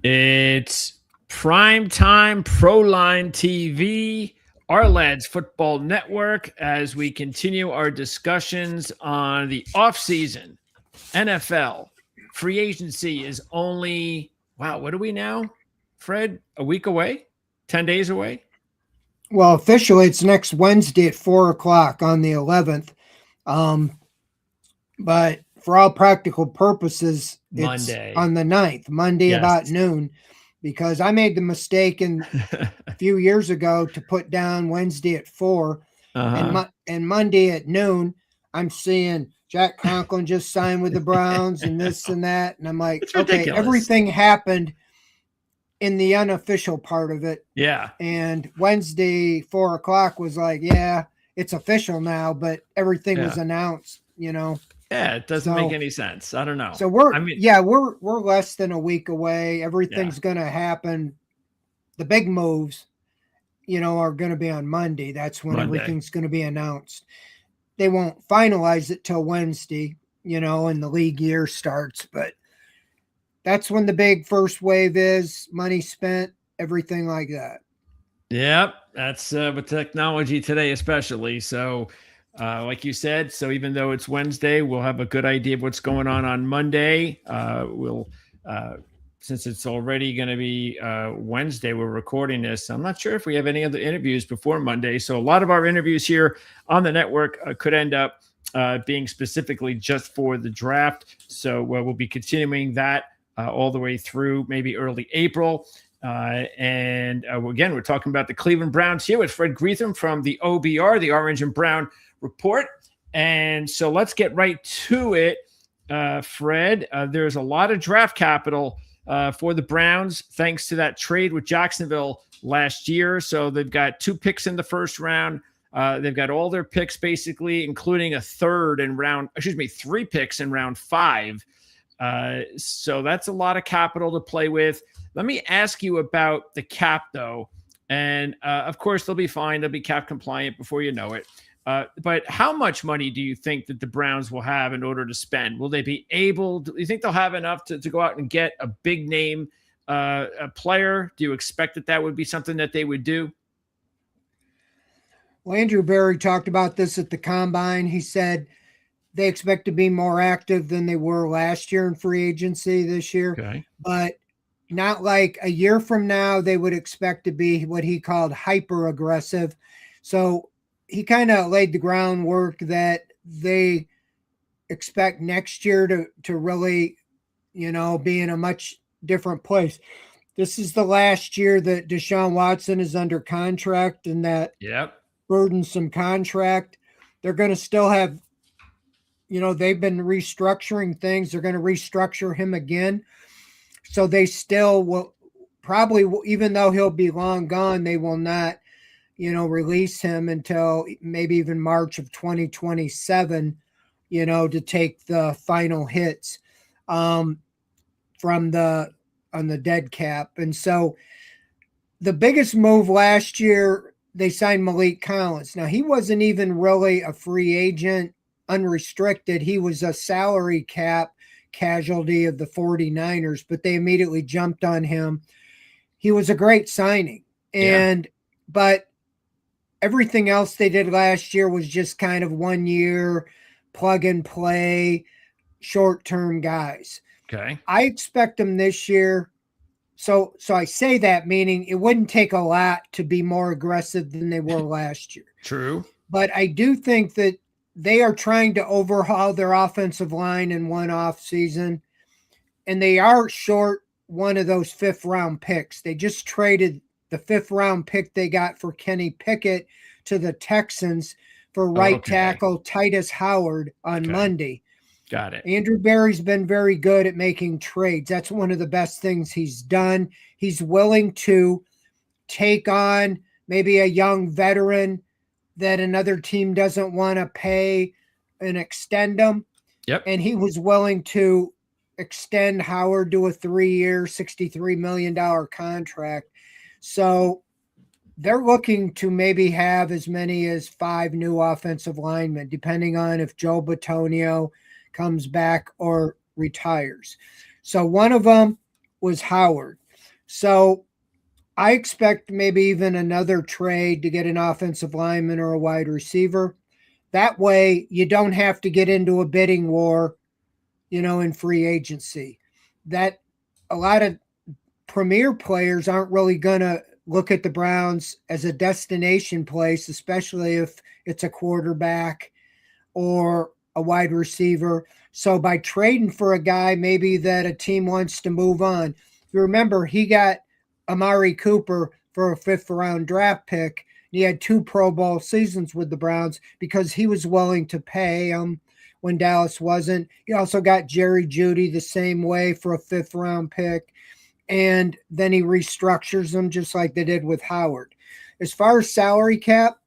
It's primetime Proline TV, Ourlads Football Network, as we continue our discussions on the offseason. NFL free agency is only, wow, what are we now, Fred? A week away? 10 days away? Well, officially, it's next Wednesday at 4 o'clock on the 11th. Um, but for all practical purposes, it's Monday. on the 9th, Monday about Yes. noon, because I made the mistake a few years ago to put down Wednesday at 4 Uh-huh. and Monday at noon. I'm seeing Jack Conklin just signed with the Browns and this and that. And I'm like, It's okay, ridiculous. everything happened in the unofficial part of it. Yeah. And Wednesday, 4 o'clock was like, yeah, it's official now, but everything was Yeah. announced. Yeah, it doesn't make So any sense. I don't know. so we're I mean, yeah, we're less than a week away. yeah, Everything's gonna happen. The big moves, are gonna be on Monday. That's when Monday. everything's gonna be announced. They won't finalize it till Wednesday, and the league year starts, but that's when the big first wave is, money spent, everything like that. Yep, that's with technology today, especially. So, like you said, so even though it's Wednesday, we'll have a good idea of what's going on Monday. We'll, since it's already going to be Wednesday, we're recording this. I'm not sure if we have any other interviews before Monday. So, a lot of our interviews here on the network could end up being specifically just for the draft. So, we'll be continuing that all the way through maybe early April. And again, we're talking about the Cleveland Browns here with Fred Greetham from the OBR, the Orange and Brown Report. And so let's get right to it, Fred. There's a lot of draft capital for the Browns thanks to that trade with Jacksonville last year. So they've got 2 picks in the first round. They've got all their picks basically, including a 3 picks in round 5. So that's a lot of capital to play with. Let me ask you about the cap, though. And of course, they'll be fine. They'll be cap compliant before you know it. But how much money do you think that the Browns will have in order to spend? Will they be able? Do you think they'll have enough to go out and get a big name a player? Do you expect that would be something that they would do? Well, Andrew Berry talked about this at the combine. He said they expect to be more active than they were last year in free agency this year, Okay. but not like a year from now, they would expect to be what he called hyper aggressive. So he kind of laid the groundwork that they expect next year to really, be in a much different place. This is the last year that Deshaun Watson is under contract and that Yep. burdensome contract. They're going to still have, they've been restructuring things. They're going to restructure him again. So they still will probably, even though he'll be long gone, they will not, release him until maybe even March of 2027, to take the final hits from on the dead cap. And so the biggest move last year, they signed Malik Collins. Now, he wasn't even really a free agent, unrestricted. He was a salary cap casualty of the 49ers, but they immediately jumped on him. He was a great signing. Yeah. But everything else they did last year was just kind of 1 year plug and play, short-term guys. Okay. I expect them this year. So I say that meaning it wouldn't take a lot to be more aggressive than they were last year. True. But I do think that they are trying to overhaul their offensive line in one off season, and they are short one of those 5th-round picks. They just traded the 5th-round pick they got for Kenny Pickett to the Texans for right tackle Titus Howard on Monday. Got it. Andrew Berry's been very good at making trades. That's one of the best things he's done. He's willing to take on maybe a young veteran that another team doesn't want to pay and extend them. Yep. And he was willing to extend Howard to a 3-year, $63 million contract. So they're looking to maybe have as many as 5 new offensive linemen, depending on if Joe Bitonio comes back or retires. So one of them was Howard. So I expect maybe even another trade to get an offensive lineman or a wide receiver. That way, you don't have to get into a bidding war, in free agency. That a lot of premier players aren't really going to look at the Browns as a destination place, especially if it's a quarterback or a wide receiver. So by trading for a guy maybe that a team wants to move on, you remember he got Amari Cooper for a 5th-round draft pick. He had 2 Pro Bowl seasons with the Browns because he was willing to pay him when Dallas wasn't. He also got Jerry Jeudy the same way for a 5th-round pick. And then he restructures them just like they did with Howard. As far as salary cap,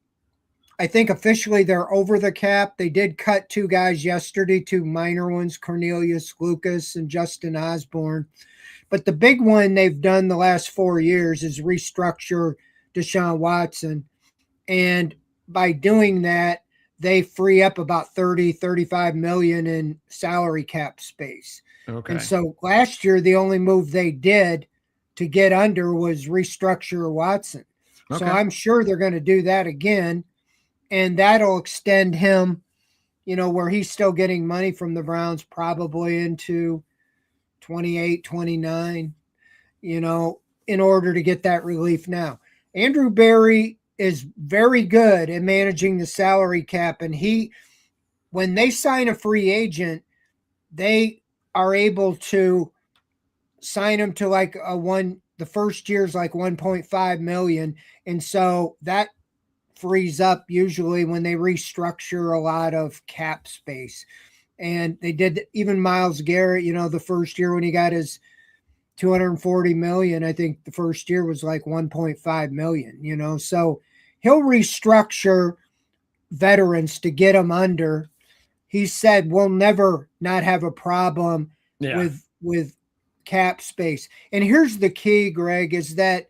I think officially they're over the cap. They did cut 2 guys yesterday, 2 minor ones, Cornelius Lucas and Justin Osborne. But the big one they've done the last 4 years is restructure Deshaun Watson. And by doing that, they free up about 35 million in salary cap space. Okay. And so last year, the only move they did to get under was restructure Watson. Okay. So I'm sure they're going to do that again. And that'll extend him, where he's still getting money from the Browns, probably into 28, 29, in order to get that relief now. Andrew Berry is very good at managing the salary cap. And when they sign a free agent, they are able to sign him to like the first year's like 1.5 million. And so that frees up usually when they restructure a lot of cap space. And they did even Myles Garrett, the first year when he got his 240 million, I think the first year was like 1.5 million, so he'll restructure veterans to get them under. He said we'll never not have a problem with cap space. And here's the key, Greg, is that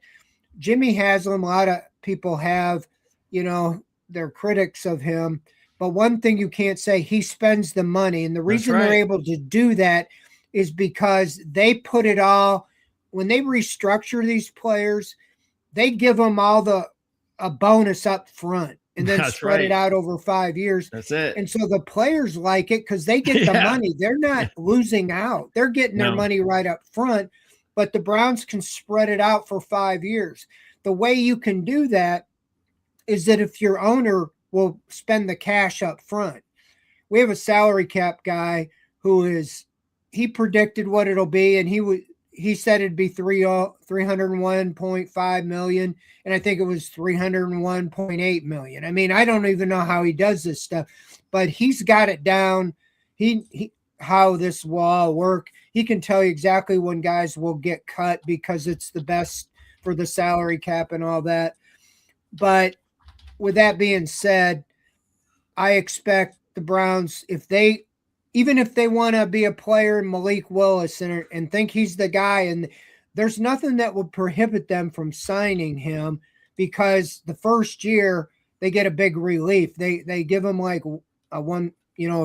Jimmy Haslam, a lot of people have, they're critics of him. But one thing you can't say, he spends the money. And the reason they're able to do that is because they put it all, when they restructure these players, they give them all a bonus up front and then spread it out over 5 years. That's it. And so the players like it because they get the money. They're not losing out. They're getting their money right up front, but the Browns can spread it out for 5 years. The way you can do that is that if your owner will spend the cash up front. We have a salary cap guy he predicted what it'll be, and he said it'd be 301.5 million, and I think it was 301.8 million. I mean, I don't even know how he does this stuff, but he's got it down. How this will all work. He can tell you exactly when guys will get cut because it's the best for the salary cap and all that. But with that being said, I expect the Browns, even if they want to be a player in Malik Willis and think he's the guy, and there's nothing that would prohibit them from signing him because the first year they get a big relief. They give him like a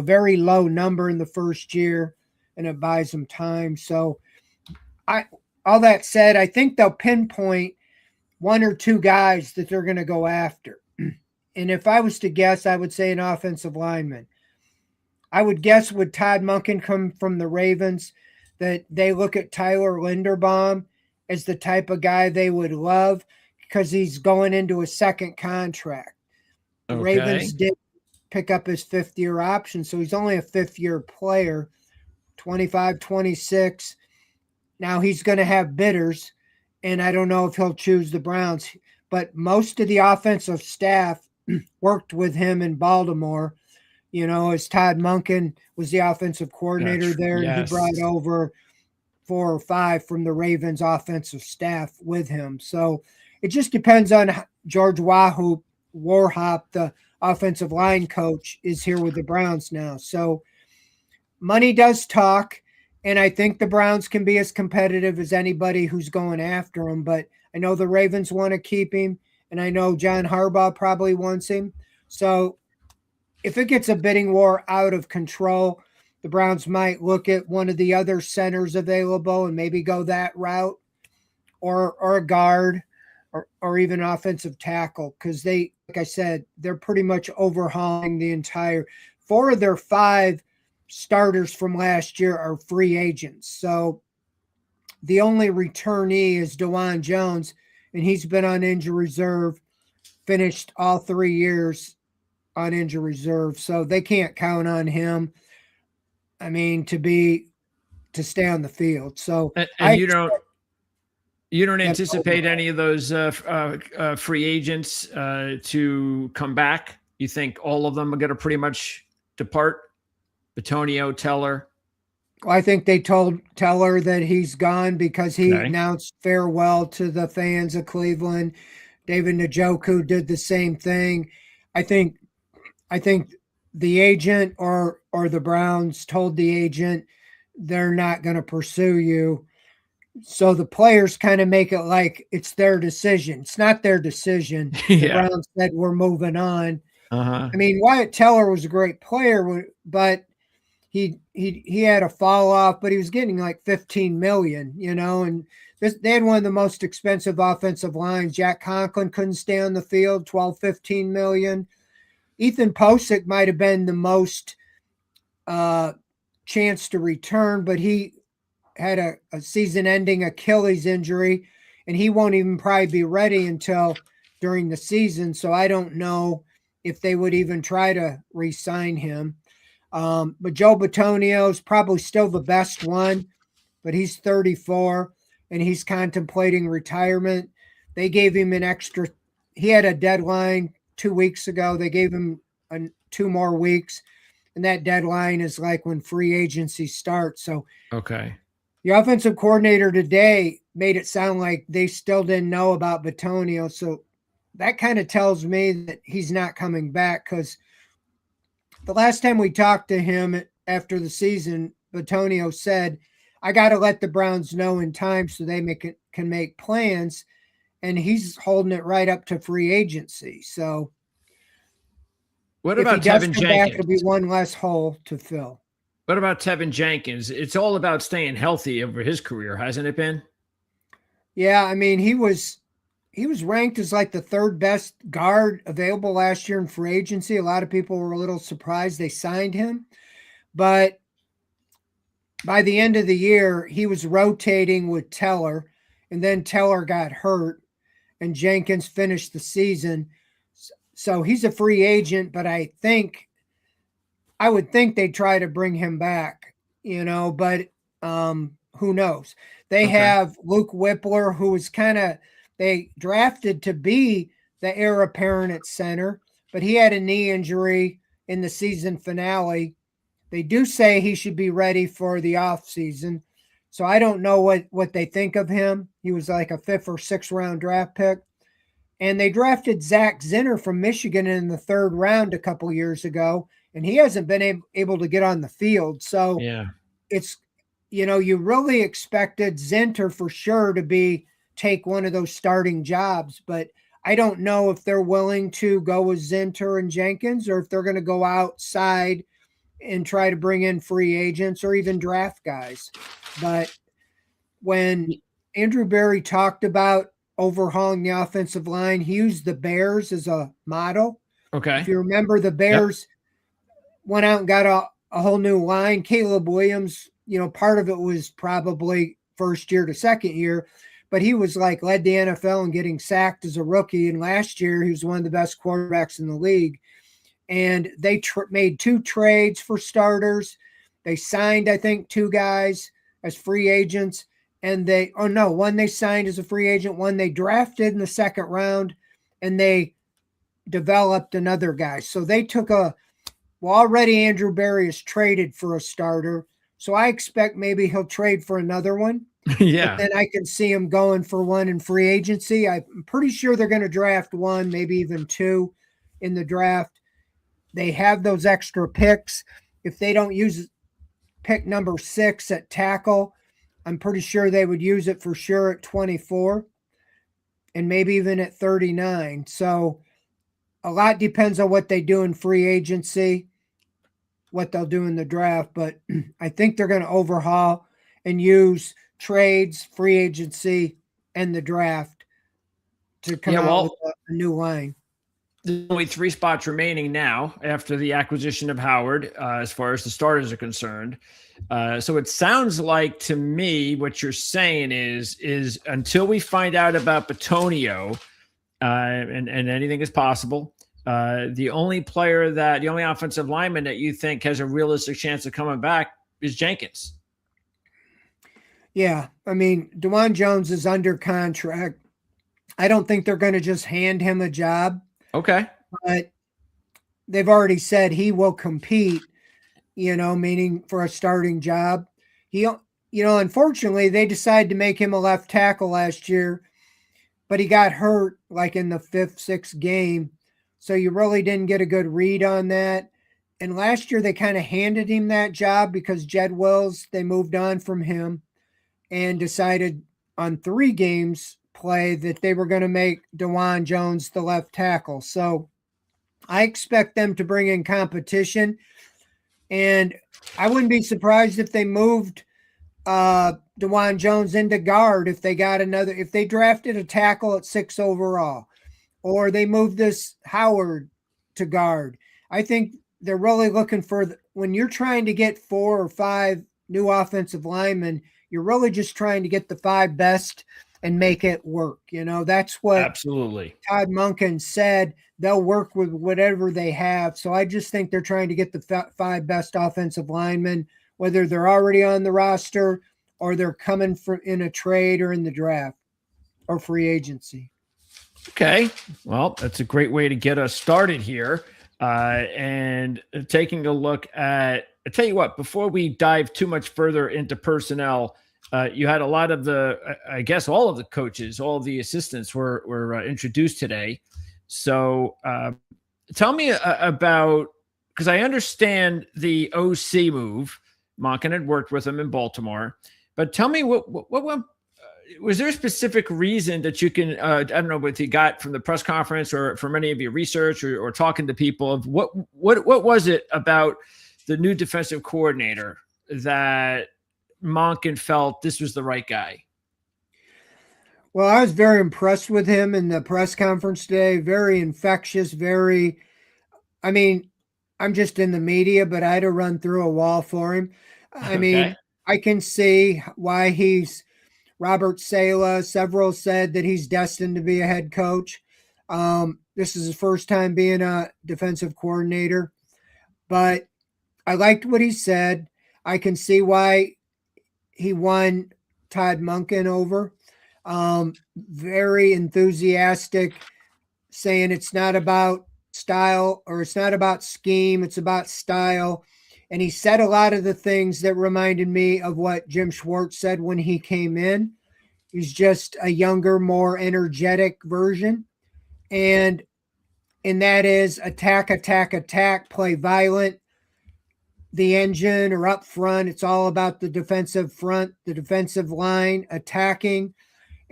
very low number in the first year, and it buys them time. So all that said, I think they'll pinpoint 1 or 2 guys that they're going to go after. And if I was to guess, I would say an offensive lineman. I would guess would Todd Monken come from the Ravens that they look at Tyler Linderbaum as the type of guy they would love because he's going into a second contract. The Ravens did pick up his 5th-year option, so he's only a 5th-year player, 25, 26. Now he's going to have bidders, and I don't know if he'll choose the Browns. But most of the offensive staff worked with him in Baltimore, as Todd Monken was the offensive coordinator there. Yes. And he brought over 4 or 5 from the Ravens offensive staff with him. So it just depends on George Warhop, the offensive line coach, is here with the Browns now. So money does talk, and I think the Browns can be as competitive as anybody who's going after him. But I know the Ravens want to keep him, and I know John Harbaugh probably wants him. So if it gets a bidding war out of control, the Browns might look at one of the other centers available and maybe go that route. or a guard or even offensive tackle, because they, like I said, they're pretty much overhauling the entire. 4 of their 5 starters from last year are free agents. So the only returnee is DeJuan Jones, and he's been on injury reserve, finished all 3 years on injury reserve. So they can't count on him. I mean, to stay on the field. So and you don't anticipate any of those free agents to come back? You think all of them are going to pretty much depart? Bitonio, Teller. I think they told Teller that he's gone because he announced farewell to the fans of Cleveland. David Njoku did the same thing. I think the agent or the Browns told the agent they're not going to pursue you. So the players kind of make it like it's their decision. It's not their decision. The Browns said we're moving on. I mean, Wyatt Teller was a great player, but he had a fall off, but he was getting like $15 million, and they had one of the most expensive offensive lines. Jack Conklin couldn't stay on the field, 12, 15 million. Ethan Posick might have been the most chance to return, but he had a season-ending Achilles injury, and he won't even probably be ready until during the season. So I don't know if they would even try to re-sign him. But Joe Bitonio is probably still the best one, but he's 34 and he's contemplating retirement. They gave him he had a deadline 2 weeks ago. They gave him 2 more weeks, and that deadline is like when free agency starts. So, okay. The offensive coordinator today made it sound like they still didn't know about Bitonio. So that kind of tells me that he's not coming back, because the last time we talked to him after the season, Bitonio said, I got to let the Browns know in time so they can make plans. And he's holding it right up to free agency. So what about Tevin Jenkins? Back, it'll be one less hole to fill. What about Tevin Jenkins? It's all about staying healthy over his career, hasn't it been? Yeah, I mean, he was ranked as like the 3rd best guard available last year in free agency. A lot of people were a little surprised they signed him. But by the end of the year, he was rotating with Teller, and then Teller got hurt, and Jenkins finished the season. So he's a free agent, but I would think they'd try to bring him back, but who knows? They have Luke Whippler, who was they drafted to be the heir apparent at center, but he had a knee injury in the season finale. They do say he should be ready for the offseason. So I don't know what they think of him. He was like a 5th or 6th round draft pick. And they drafted Zach Zinner from Michigan in the 3rd round a couple years ago, and he hasn't been able to get on the field. So it's, you really expected Zinter for sure to take one of those starting jobs, but I don't know if they're willing to go with Zinter and Jenkins, or if they're going to go outside and try to bring in free agents or even draft guys. But when Andrew Berry talked about overhauling the offensive line, he used the Bears as a model. Okay. If you remember, the Bears went out and got a whole new line. Caleb Williams, part of it was probably first year to second year, but he was led the NFL in getting sacked as a rookie. And last year, he was one of the best quarterbacks in the league. And they made 2 trades for starters. They signed, I think, 2 guys as free agents. And one they signed as a free agent, one they drafted in the 2nd round, and they developed another guy. So they took already Andrew Berry is traded for a starter. So I expect maybe he'll trade for another one. Yeah. And then I can see him going for one in free agency. I'm pretty sure they're going to draft 1, maybe even 2 in the draft. They have those extra picks. If they don't use pick number 6 at tackle, I'm pretty sure they would use it for sure at 24 and maybe even at 39. So a lot depends on what they do in free agency, what they'll do in the draft. But I think they're going to overhaul and use trades, free agency, and the draft to come Yeah, out with well, a new line. there's only 3 spots remaining now after the acquisition of Howard, as far as the starters are concerned. So it sounds like to me what you're saying is until we find out about Batonio, and anything is possible. The only offensive lineman that you think has a realistic chance of coming back is Jenkins. Yeah, I mean, Dewan Jones is under contract. I don't think they're going to just hand him a job, Okay. but they've already said he will compete, meaning for a starting job. Unfortunately, they decided to make him a left tackle last year, but he got hurt like in the 5th, 6th game. So you really didn't get a good read on that. And last year they kind of handed him that job because Jed Wills, they moved on from him and decided on 3 games play that they were going to make Dewan Jones the left tackle. So I expect them to bring in competition. And I wouldn't be surprised if they moved Dewan Jones into guard if they drafted a tackle at 6 overall, or they moved this Howard to guard. I think they're really looking for when you're trying to get 4 or 5 new offensive linemen, you're really just trying to get the 5 best and make it work. That's what Absolutely Todd Monken said. They'll work with whatever they have. So I just think they're trying to get the 5 best offensive linemen, whether they're already on the roster or they're coming in a trade or in the draft or free agency. Okay. Well, that's a great way to get us started here. And taking a look at, I tell you what, before we dive too much further into personnel, you had a lot of I guess all of the coaches, all of the assistants were introduced today. So tell me about, because I understand the OC move. Monken had worked with him in Baltimore, but tell me what was there a specific reason that you can, I don't know what you got from the press conference or from any of your research or talking to people of what was it about the new defensive coordinator that Monken felt this was the right guy? Well, I was very impressed with him in the press conference today. Very infectious, I'm just in the media, but I had to run through a wall for him. I mean, Okay. I can see why Robert Saleh, several said that he's destined to be a head coach. This is his first time being a defensive coordinator, but I liked what he said. I can see why he won Todd Monken over. Very enthusiastic, saying it's not about style or it's not about scheme, it's about style. And he said a lot of the things that reminded me of what Jim Schwartz said when he came in. He's just a younger, more energetic version. And that is attack, attack, attack, play violent. The engine or up front, it's all about the defensive front, the defensive line, attacking.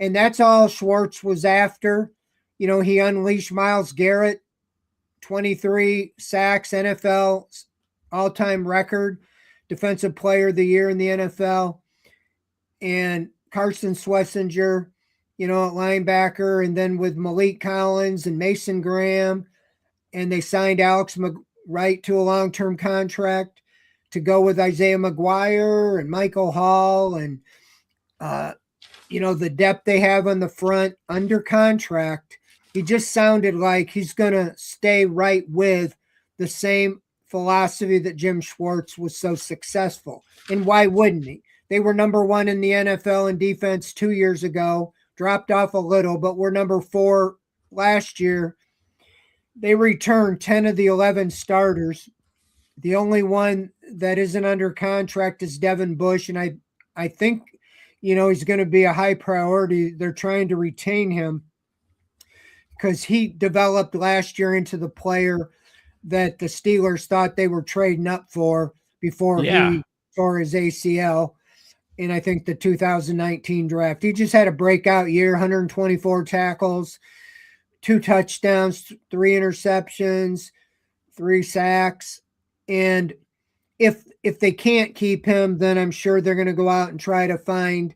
And that's all Schwartz was after. He unleashed Myles Garrett, 23 sacks, NFL all-time record, defensive player of the year in the NFL. And Carson Schlesinger, at linebacker, and then with Malik Collins and Mason Graham, and they signed Alex Wright to a long-term contract to go with Isaiah McGuire and Michael Hall, and the depth they have on the front under contract. He just sounded like he's going to stay right with the same philosophy that Jim Schwartz was so successful. And why wouldn't he? They were number 1 in the NFL in defense 2 years ago, dropped off a little, but were number 4 last year. They returned 10 of the 11 starters. The only one that isn't under contract is Devin Bush, and I think he's going to be a high priority. They're trying to retain him because he developed last year into the player that the Steelers thought they were trading up for before he tore his ACL in, I think, the 2019 draft. He just had a breakout year, 124 tackles, 2 touchdowns, 3 interceptions, 3 sacks. And if they can't keep him, then I'm sure they're going to go out and try to find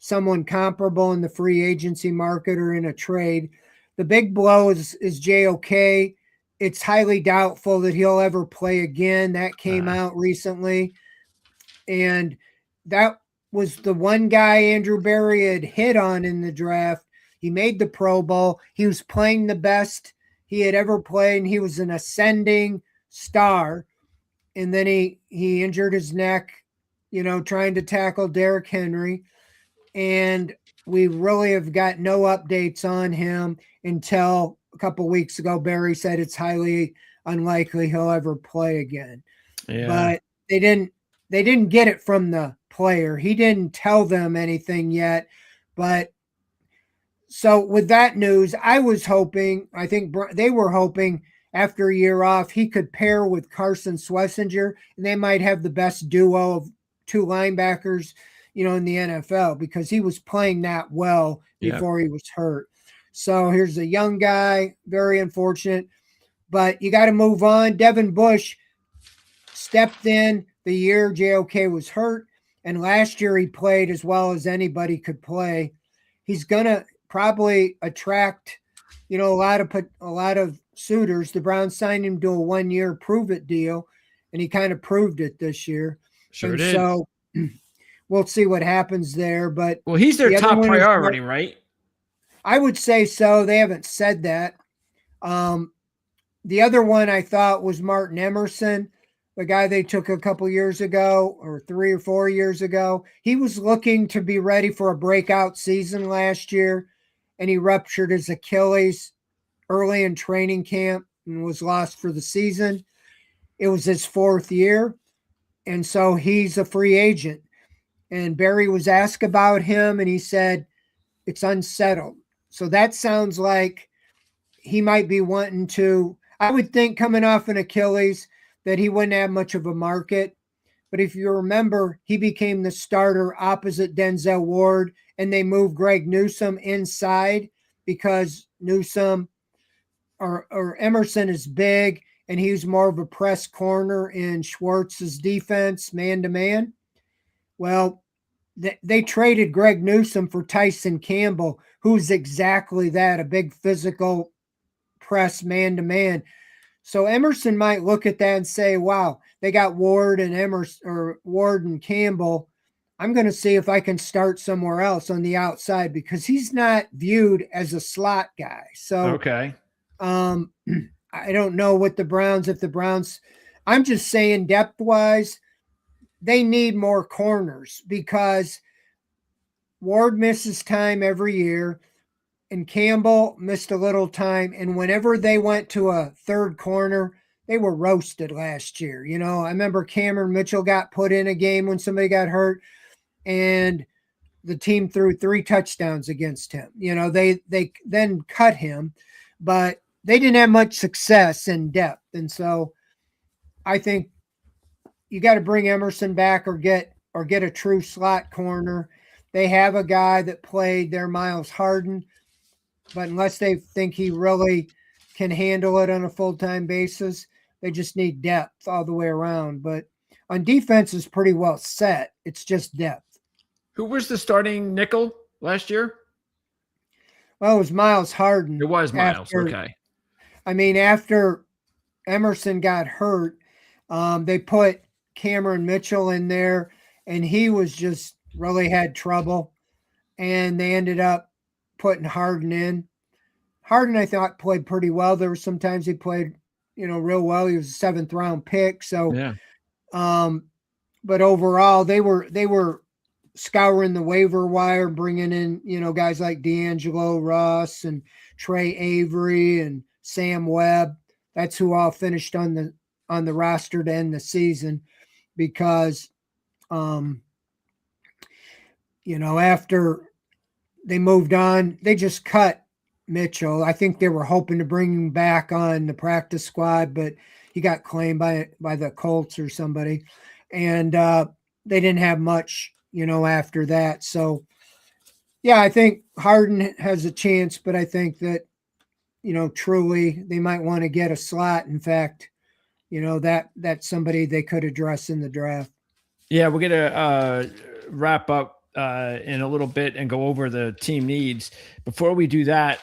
someone comparable in the free agency market or in a trade. The big blow is JOK. It's highly doubtful that he'll ever play again. That came out recently. And that was the one guy Andrew Berry had hit on in the draft. He made the Pro Bowl. He was playing the best he had ever played, and he was an ascending star. And then he injured his neck, trying to tackle Derrick Henry. And we really have got no updates on him until a couple weeks ago. Berry said it's highly unlikely he'll ever play again. Yeah. But they didn't get it from the player. He didn't tell them anything yet. But so with that news, I was hoping, I think they were hoping after a year off, he could pair with Carson Schlesinger, and they might have the best duo of two linebackers, in the NFL, because he was playing that well before he was hurt. So here's a young guy, very unfortunate, but you got to move on. Devin Bush stepped in the year JOK was hurt, and last year he played as well as anybody could play. He's going to probably attract, a lot of suitors. The Browns signed him to a 1-year prove-it deal, and he kind of proved it this year. Sure did. So we'll see what happens there. But he's their top priority, right? I would say so. They haven't said that. The other one I thought was Martin Emerson, the guy they took a couple years ago, or 3 or 4 years ago. He was looking to be ready for a breakout season last year, and he ruptured his Achilles early in training camp and was lost for the season. It was his 4th year, and so he's a free agent. And Berry was asked about him, and he said it's unsettled. So that sounds like he might be wanting to, I would think, coming off an Achilles, that he wouldn't have much of a market. But if you remember, he became the starter opposite Denzel Ward, and they moved Greg Newsome inside because Newsome or Emerson is big, and he's more of a press corner in Schwartz's defense, man-to-man. Well, they traded Greg Newsome for Tyson Campbell, who's exactly that, a big physical press man-to-man. So Emerson might look at that and say, wow, they got Ward and Campbell. I'm going to see if I can start somewhere else on the outside, because he's not viewed as a slot guy. So, okay. I don't know what I'm just saying depth-wise, they need more corners, because Ward misses time every year and Campbell missed a little time. And whenever they went to a third corner, they were roasted last year. I remember Cameron Mitchell got put in a game when somebody got hurt, and the team threw 3 touchdowns against him. They then cut him, but they didn't have much success in depth. And so I think you got to bring Emerson back or get a true slot corner. They have a guy that played there, Miles Harden, but unless they think he really can handle it on a full-time basis, they just need depth all the way around. But on defense is pretty well set. It's just depth. Who was the starting nickel last year? Well, it was Miles Harden. It was Miles. Okay. I mean, after Emerson got hurt, they put Cameron Mitchell in there, and he was just really had trouble, and they ended up putting Harden in. Harden, I thought, played pretty well. There were some times he played, real well. He was a 7th round pick. So, yeah. But overall, they were scouring the waiver wire, bringing in, guys like D'Angelo Ross and Trey Avery and Sam Webb. That's who all finished on the roster to end the season, because, after they moved on, they just cut Mitchell. I think they were hoping to bring him back on the practice squad, but he got claimed by the Colts or somebody, and they didn't have much, after that. So, yeah, I think Harden has a chance, but I think that, truly they might want to get a slot. In fact, that's somebody they could address in the draft. Yeah, we're going to wrap up in a little bit and go over the team needs. Before we do that,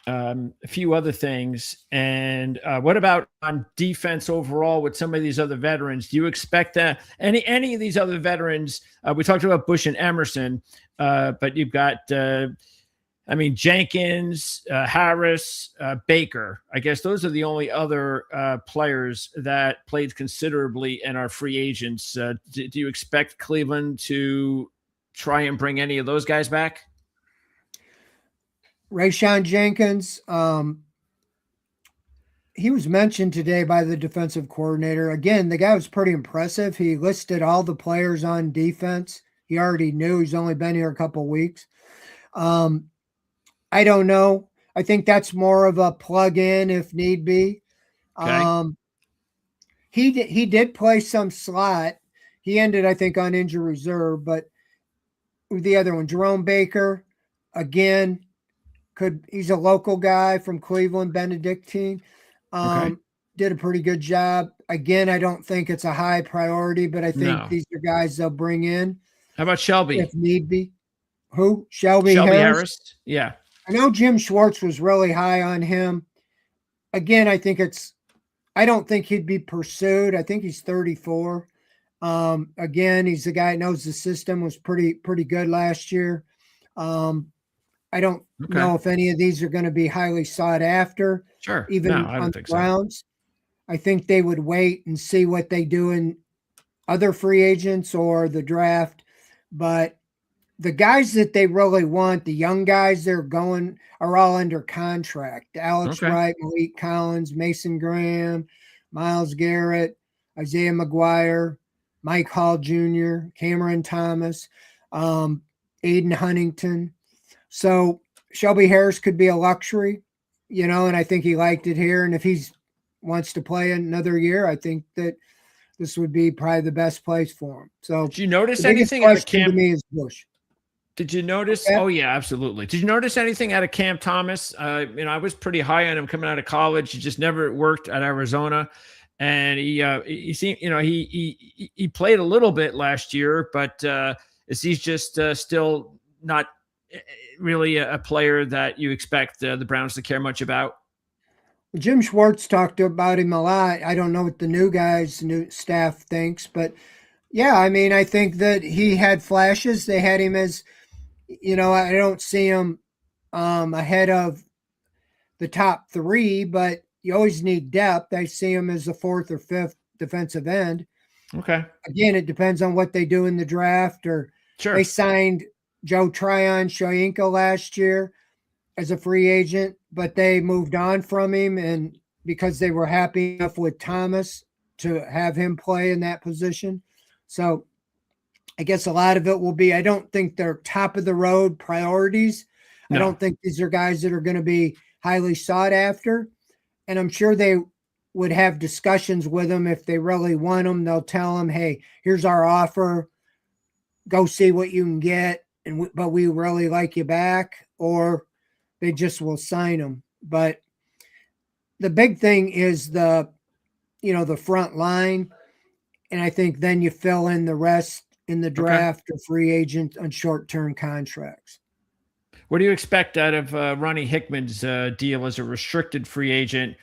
a few other things. And what about on defense overall with some of these other veterans? Do you expect that any of these other veterans? We talked about Bush and Emerson, but you've got, Jenkins, Harris, Baker. I guess those are the only other players that played considerably and are free agents. Do you expect Cleveland to try and bring any of those guys back? Rayshawn Jenkins, he was mentioned today by the defensive coordinator. Again, the guy was pretty impressive. He listed all the players on defense. He already knew. He's only been here a couple of weeks. I don't know. I think that's more of a plug-in if need be. Okay. He did play some slot. He ended, I think, on injury reserve, but the other one, Jerome Baker, again, he's a local guy from Cleveland, Benedictine. Did a pretty good job. Again, I don't think it's a high priority, but I think these are guys they'll bring in. How about Shelby? If need be. Who? Shelby Harris? Yeah. I know Jim Schwartz was really high on him. Again, I don't think he'd be pursued. I think he's 34. Again, he's the guy that knows the system, was pretty good last year. I don't know if any of these are going to be highly sought after. Sure. Even on the Browns. I think they would wait and see what they do in other free agents or the draft. But the guys that they really want, the young guys they're going, are all under contract. Alex Wright, Malik Collins, Mason Graham, Myles Garrett, Isaiah McGuire, Mike Hall Jr., Cameron Thomas, Aiden Huntington. So Shelby Harris could be a luxury, and I think he liked it here. And if he wants to play another year, I think that this would be probably the best place for him. So did you notice anything at the camp? To me is Bush. Did you notice? Okay. Oh yeah, absolutely. Did you notice anything out of Cam Thomas? I was pretty high on him coming out of college. He just never worked at Arizona, and he seemed, he played a little bit last year, but he's just still not really a player that you expect the Browns to care much about. Jim Schwartz talked about him a lot. I don't know what the new staff thinks, but yeah, I think that he had flashes. They had him as, I don't see him ahead of the top three, but you always need depth. I see him as the fourth or fifth defensive end. Okay. Again, it depends on what they do in the draft. Or they signed Joe Tryon-Shoyinka last year as a free agent, but they moved on from him, and because they were happy enough with Thomas to have him play in that position. So I guess a lot of it will be, I don't think they're top of the road priorities. No. I don't think these are guys that are going to be highly sought after. And I'm sure they would have discussions with them. If they really want them, they'll tell them, hey, here's our offer. Go see what you can get. But we really like you back, or they just will sign them. But the big thing is the front line. And I think then you fill in the rest in the draft or free agent on short-term contracts. What do you expect out of Ronnie Hickman's deal as a restricted free agent?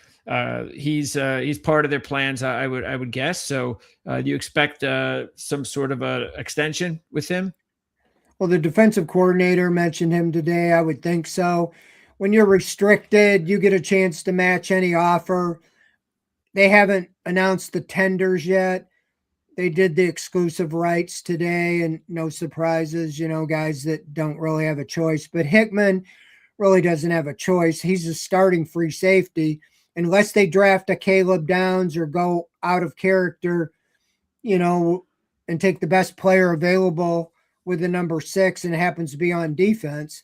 He's part of their plans, I would guess. So do you expect some sort of a extension with him? Well, the defensive coordinator mentioned him today. I would think so. When you're restricted, you get a chance to match any offer. They haven't announced the tenders yet. They did the exclusive rights today, and no surprises, guys that don't really have a choice. But Hickman really doesn't have a choice. He's a starting free safety. Unless they draft a Caleb Downs or go out of character, and take the best player available with the number 6 and it happens to be on defense,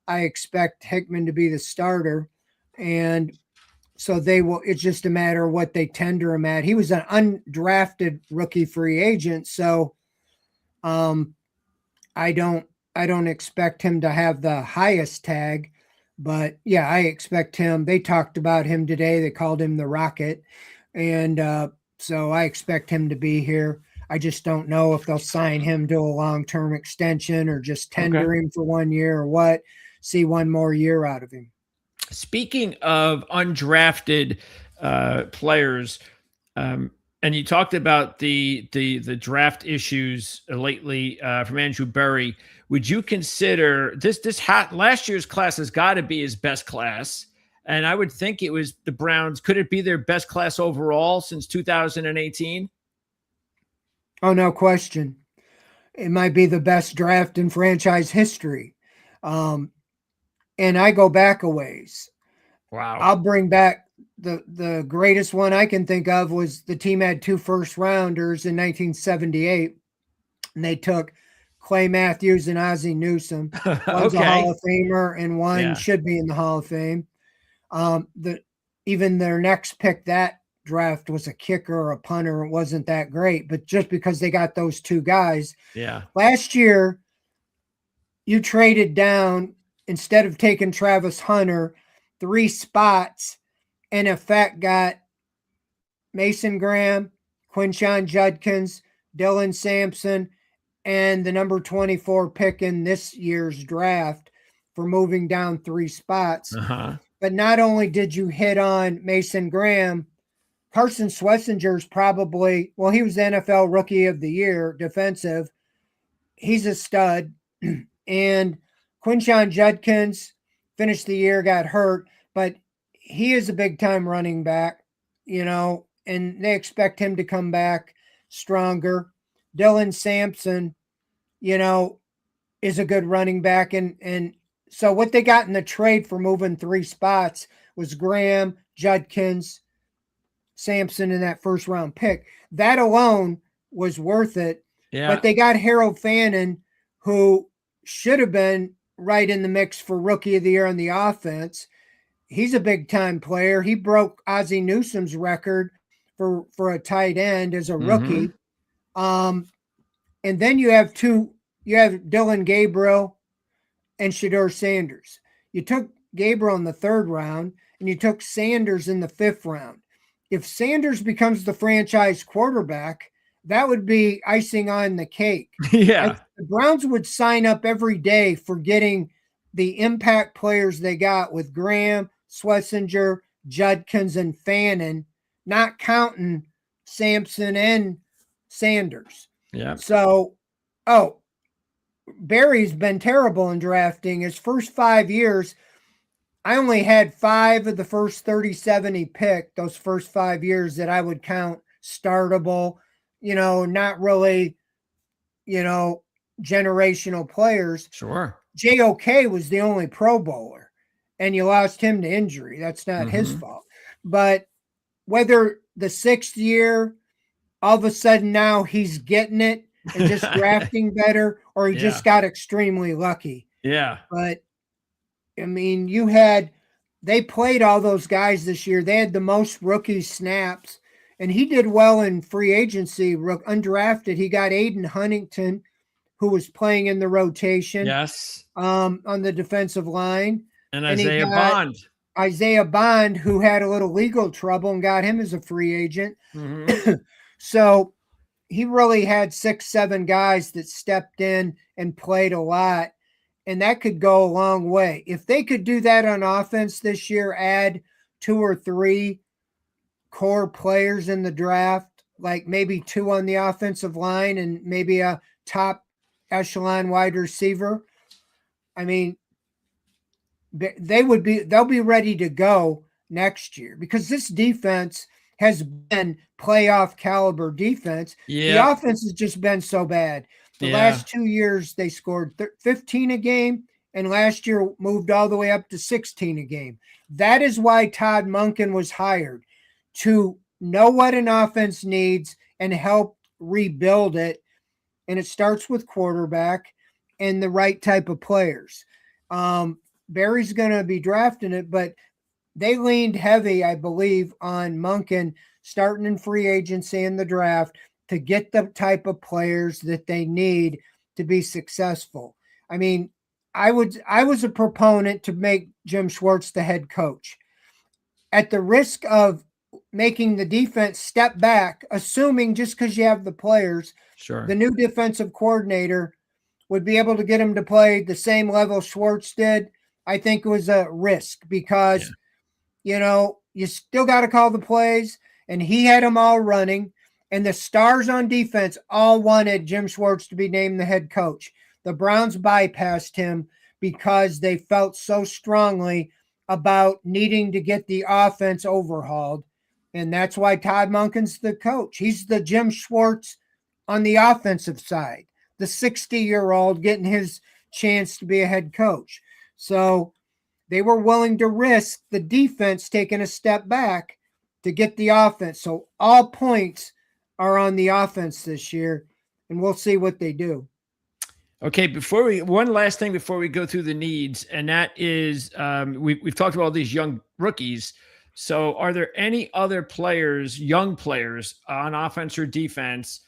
I expect Hickman to be the starter. And so it's just a matter of what they tender him at. He was an undrafted rookie free agent. So I don't expect him to have the highest tag, but yeah, I expect him. They talked about him today. They called him the Rocket. And so I expect him to be here. I just don't know if they'll sign him to a long-term extension or just Okay. tender him for 1 year or what. See one more year out of him. Speaking of undrafted players, and you talked about the draft issues lately from Andrew Berry. Would you consider last year's class has got to be his best class? And I would think it was the Browns. Could it be their best class overall since 2018? Oh, no question. It might be the best draft in franchise history. And I go back a ways. Wow. I'll bring back the greatest one I can think of was the team had 2 first rounders in 1978, and they took Clay Matthews and Ozzie Newsome. One's a Hall Okay. of Famer, and one should be in the Hall of Fame. Even their next pick that draft was a kicker or a punter. It wasn't that great, but just because they got those 2 guys. Yeah. Last year, you traded down, instead of taking Travis Hunter, 3 spots, and in effect got Mason Graham, Quinshon Judkins, Dylan Sampson, and the number 24 pick in this year's draft for moving down 3 spots. Uh-huh. But not only did you hit on Mason Graham, Carson Schwarzenegger's probably, well, he was the NFL Rookie of the Year, defensive. He's a stud. And Quinshon Judkins finished the year, got hurt, but he is a big-time running back, and they expect him to come back stronger. Dylan Sampson, is a good running back. And so what they got in the trade for moving 3 spots was Graham, Judkins, Sampson, and that first-round pick. That alone was worth it. Yeah. But they got Harold Fannin, who should have been right in the mix for Rookie of the Year on the offense. He's a big-time player. He broke Ozzie Newsome's record for a tight end as a rookie. And then you have Dylan Gabriel and Shedeur Sanders. You took Gabriel in the 3rd round, and you took Sanders in the 5th round. If Sanders becomes the franchise quarterback, that would be icing on the cake. Yeah. The Browns would sign up every day for getting the impact players they got with Graham, Schlesinger, Judkins, and Fannin, not counting Sampson and Sanders. Yeah. So, Barry's been terrible in drafting. His first 5 years, I only had 5 of the first 37 he picked, those first 5 years that I would count startable, not really, generational players. Sure. JOK was the only Pro Bowler, and you lost him to injury. That's not his fault. But whether the 6th year, all of a sudden now he's getting it and just drafting better, or he just got extremely lucky. Yeah. But, I mean, they played all those guys this year. They had the most rookie snaps, and he did well in free agency, undrafted. He got Aiden Huntington, who was playing in the rotation. Yes. On the defensive line. And Isaiah Bond. Isaiah Bond, who had a little legal trouble, and got him as a free agent. So he really had 6, 7 guys that stepped in and played a lot, and that could go a long way. If they could do that on offense this year, add 2 or 3 core players in the draft, like maybe 2 on the offensive line and maybe a top echelon wide receiver, I mean, they'll be ready to go next year, because this defense has been playoff caliber defense. Yeah. The offense has just been so bad. The last 2 years they scored 15 a game, and last year moved all the way up to 16 a game. That is why Todd Monken was hired, to know what an offense needs and help rebuild it. And it starts with quarterback and the right type of players. Barry's going to be drafting it, but they leaned heavy, I believe, on Monken starting in free agency in the draft to get the type of players that they need to be successful. I mean, I was a proponent to make Jim Schwartz the head coach. At the risk of making the defense step back, assuming just because you have the players, Sure. the new defensive coordinator would be able to get him to play the same level Schwartz did, I think it was a risk because, you still got to call the plays, and he had them all running. And the stars on defense all wanted Jim Schwartz to be named the head coach. The Browns bypassed him because they felt so strongly about needing to get the offense overhauled. And that's why Todd Monken's the coach. He's the Jim Schwartz on the offensive side, the 60-year-old getting his chance to be a head coach. So they were willing to risk the defense taking a step back to get the offense. So all points are on the offense this year, and we'll see what they do. Okay, one last thing before we go through the needs, and that is we've talked about all these young rookies. So are there any other players, young players on offense or defense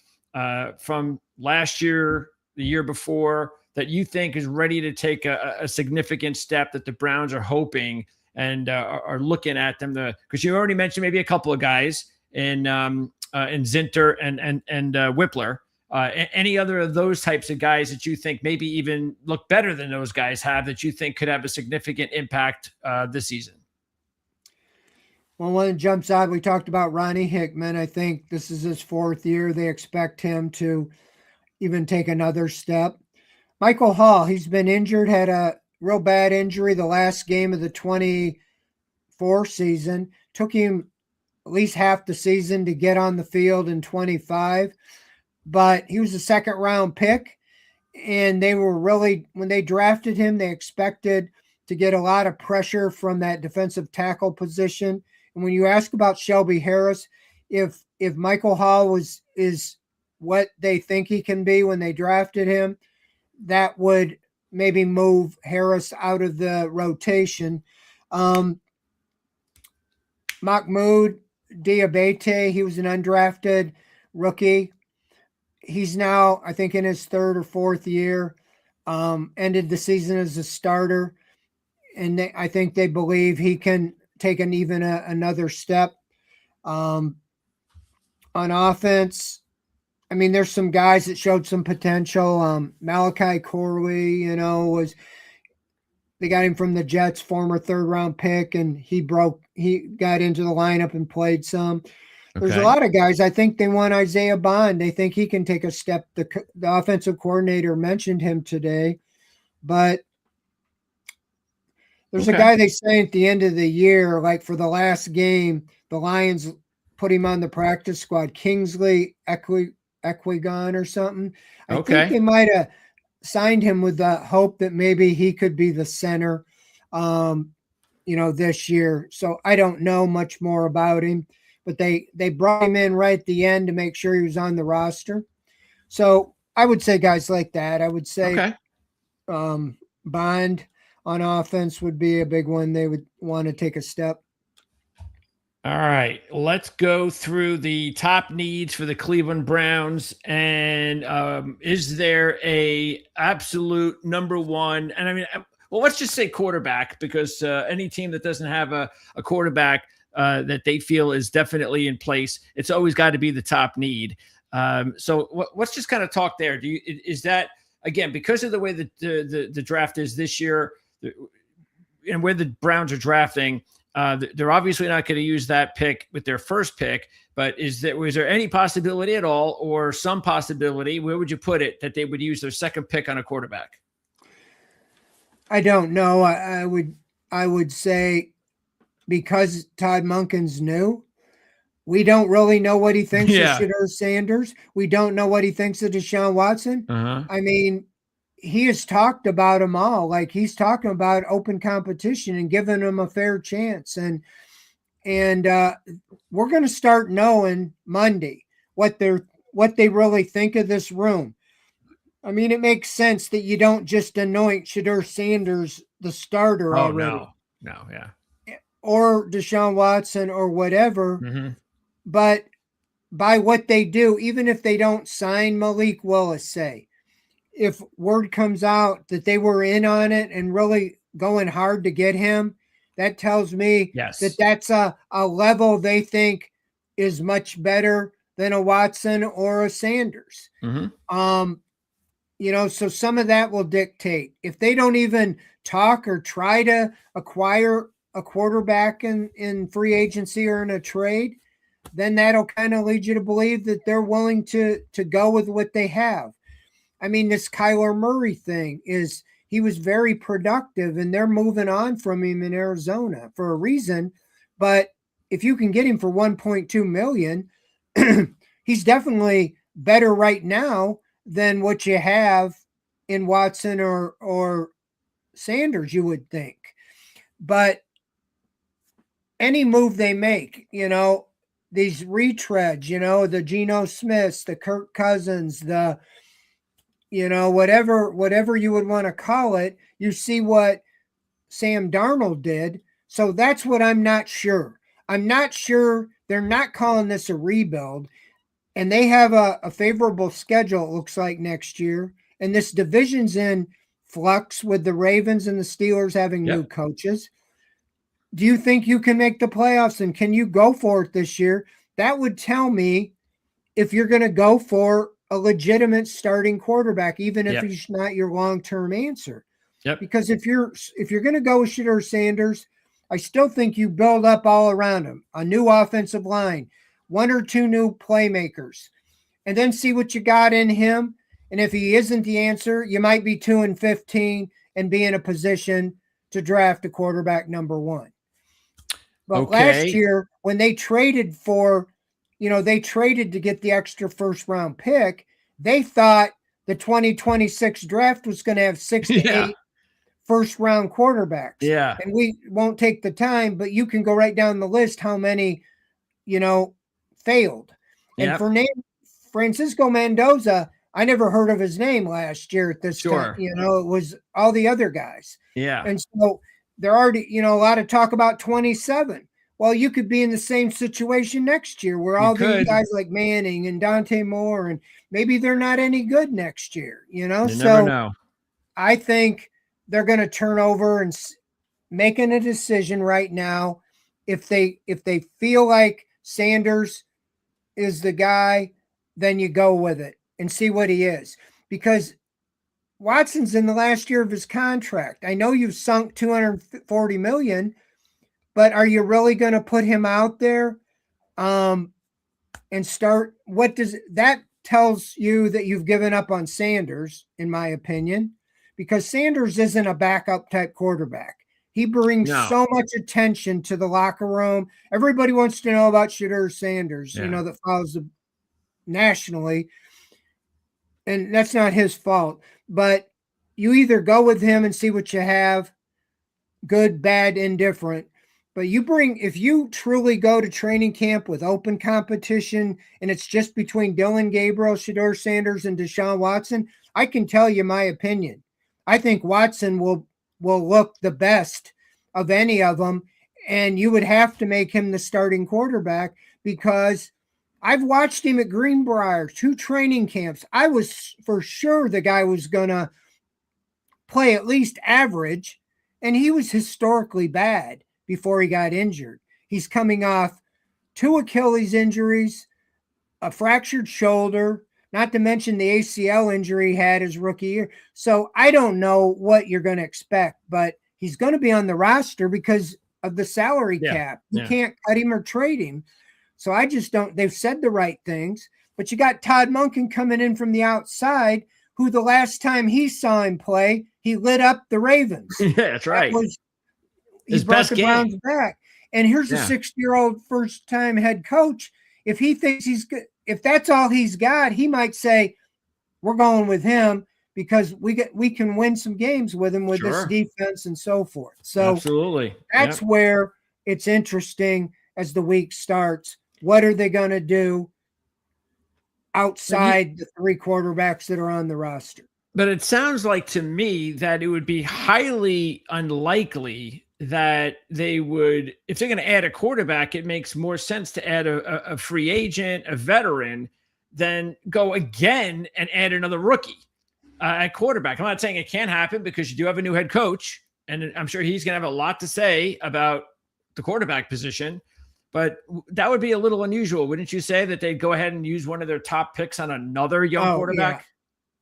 from last year, the year before, that you think is ready to take a significant step that the Browns are hoping and are looking at them? Because you already mentioned maybe a couple of guys in Zinter and Whippler. Any other of those types of guys that you think maybe even look better than those guys have that you think could have a significant impact this season? Well, one that jumps out, we talked about Ronnie Hickman. I think this is his 4th year. They expect him to even take another step. Michael Hall, he's been injured, had a real bad injury the last game of the 24 season. Took him at least half the season to get on the field in 25. But he was a 2nd-round pick, and they were really, when they drafted him, they expected to get a lot of pressure from that defensive tackle position. And when you ask about Shelby Harris, if Michael Hall is what they think he can be when they drafted him, that would maybe move Harris out of the rotation. Mahmoud Diabate, he was an undrafted rookie. He's now, I think, in his 3rd or 4th year, ended the season as a starter. And I think they believe he can take another step. On offense, I mean, there's some guys that showed some potential. Malachi Corley, they got him from the Jets, former 3rd-round pick, and he got into the lineup and played some. There's a lot of guys. I think they want Isaiah Bond. They think he can take a step. The offensive coordinator mentioned him today, but there's a guy they say at the end of the year, like for the last game, the Lions put him on the practice squad, Kingsley Equigon or something. I think they might have signed him with the hope that maybe he could be the center, this year. So I don't know much more about him. But they brought him in right at the end to make sure he was on the roster. So I would say guys like that. I would say Bond on offense would be a big one. They would want to take a step. All right, let's go through the top needs for the Cleveland Browns. And is there a absolute number one? And I mean, well, let's just say quarterback, because any team that doesn't have a quarterback that they feel is definitely in place, it's always got to be the top need. So let's just kind of talk there. Is that, again, because of the way that the draft is this year and where the Browns are drafting, they're obviously not going to use that pick with their first pick, but was there any possibility at all, or some possibility, where would you put it, that they would use their second pick on a quarterback? I don't know. I would say, because Todd Monken's new, we don't really know what he thinks of Shedeur Sanders. We don't know what he thinks of Deshaun Watson. I mean, he has talked about them all. Like, he's talking about open competition and giving them a fair chance. And we're going to start knowing Monday what they really think of this room. I mean, it makes sense that you don't just anoint Shedeur Sanders the starter already. No, yeah. Or Deshaun Watson or whatever. But by what they do, even if they don't sign Malik Willis, say, if word comes out that they were in on it and really going hard to get him, That tells me that Yes. that's a level they think is much better than a Watson or a Sanders. Mm-hmm. So some of that will dictate. If they don't even talk or try to acquire a quarterback in free agency or in a trade, then that'll kind of lead you to believe that they're willing to go with what they have. I mean, this Kyler Murray thing he was very productive, and they're moving on from him in Arizona for a reason. But if you can get him for 1.2 million, he's definitely better right now than what you have in Watson or Sanders, you would think. But any move they make, these retreads, the Geno Smiths, the Kirk Cousins, the whatever you would want to call it, you see what Sam Darnold did. So that's what I'm not sure. I'm not sure they're not calling this a rebuild. And they have a favorable schedule, it looks like, next year. And this division's in flux with the Ravens and the Steelers having new coaches. Do you think you can make the playoffs, and can you go for it this year? That would tell me if you're going to go for a legitimate starting quarterback, even if he's not your long-term answer. Because if you're going to go with Shedeur Sanders, I still think you build up all around him, a new offensive line, one or two new playmakers, and then see what you got in him. And if he isn't the answer, you might be 2-15 and be in a position to draft a quarterback number one. But last year, when they traded they traded to get the extra first round pick, they thought the 2026 draft was going to have 6 to 8 first round quarterbacks. Yeah. And we won't take the time, but you can go right down the list how many, failed. And for Francisco Mendoza, I never heard of his name last year at this time. It was all the other guys. Yeah. And so there already, a lot of talk about 27. Well, you could be in the same situation next year where all these guys like Manning and Dante Moore, and maybe they're not any good next year, You never know. I think they're going to turn over and making a decision right now. If they feel like Sanders is the guy, then you go with it and see what he is. Because Watson's in the last year of his contract. I know you've sunk $240 million, but are you really going to put him out there and start? That tells you that you've given up on Sanders, in my opinion, because Sanders isn't a backup type quarterback. He brings so much attention to the locker room. Everybody wants to know about Shedeur Sanders, that follows nationally. And that's not his fault. But you either go with him and see what you have, good, bad, indifferent. But if you truly go to training camp with open competition and it's just between Dylan Gabriel, Shedeur Sanders, and Deshaun Watson, I can tell you my opinion. I think Watson will look the best of any of them, and you would have to make him the starting quarterback because I've watched him at Greenbrier, 2 training camps. I was for sure the guy was going to play at least average, and he was historically bad before he got injured. He's coming off 2 Achilles injuries, a fractured shoulder, not to mention the ACL injury he had his rookie year. So I don't know what you're going to expect, but he's going to be on the roster because of the salary cap. You can't cut him or trade him. So I just don't. They've said the right things, but you got Todd Monken coming in from the outside, who the last time he saw him play, he lit up the Ravens. Yeah, that's right. He brought the Browns back. And here's a 60-year-old first-time head coach. If he thinks he's good, if that's all he's got, he might say, "We're going with him because we can win some games with him with this defense and so forth." So absolutely, that's where it's interesting as the week starts. What are they going to do outside the 3 quarterbacks that are on the roster? But it sounds like to me that it would be highly unlikely that they would, if they're going to add a quarterback, it makes more sense to add a free agent, a veteran, than go again and add another rookie at quarterback. I'm not saying it can't happen because you do have a new head coach and I'm sure he's going to have a lot to say about the quarterback position. But that would be a little unusual, wouldn't you say, that they'd go ahead and use one of their top picks on another young Oh, yeah. quarterback?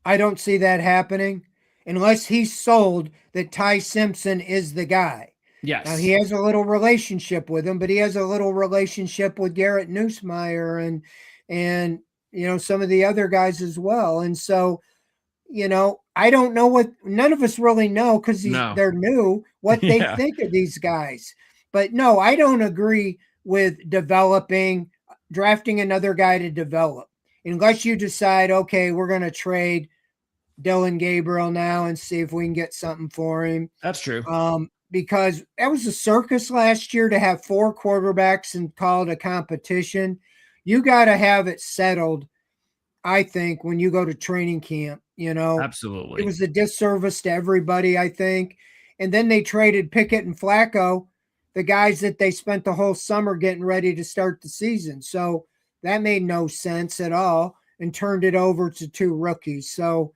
I don't see that happening unless he's sold that Ty Simpson is the guy. Now, he Yes. has a little relationship with him, but he has a little relationship with Garrett Nussmeier and some of the other guys as well. And so, I don't know what, none of us really know because No. they're new, what they Yeah. think of these guys. But no, I don't agree with drafting another guy to develop unless you decide, okay, we're going to trade Dylan Gabriel now and see if we can get something for him. That's true. Because that was a circus last year to have 4 quarterbacks and call it a competition. You got to have it settled, I think, when you go to training camp. Absolutely. It was a disservice to everybody, I think. And then they traded Pickett and Flacco, the guys that they spent the whole summer getting ready to start the season. So that made no sense at all, and turned it over to 2 rookies. So,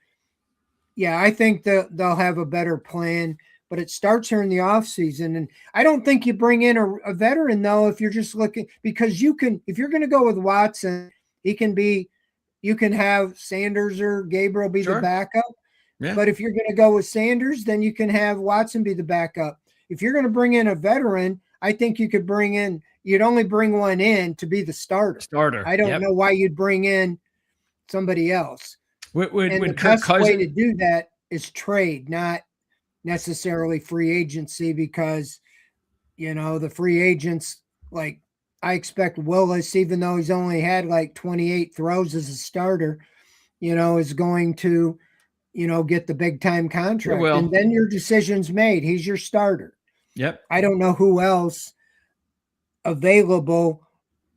yeah, I think that they'll have a better plan, but it starts here in the offseason. And I don't think you bring in a veteran, though, if you're just looking, because if you're going to go with Watson, you can have Sanders or Gabriel be the backup. Yeah. But if you're going to go with Sanders, then you can have Watson be the backup. If you're going to bring in a veteran, I think you'd only bring one in to be the starter. I don't know why you'd bring in somebody else. Would the Kirk best way to Cousins do that is trade, not necessarily free agency, because the free agents, like, I expect Willis, even though he's only had like 28 throws as a starter, is going to get the big time contract, and then your decision's made. He's your starter. Yep. I don't know who else available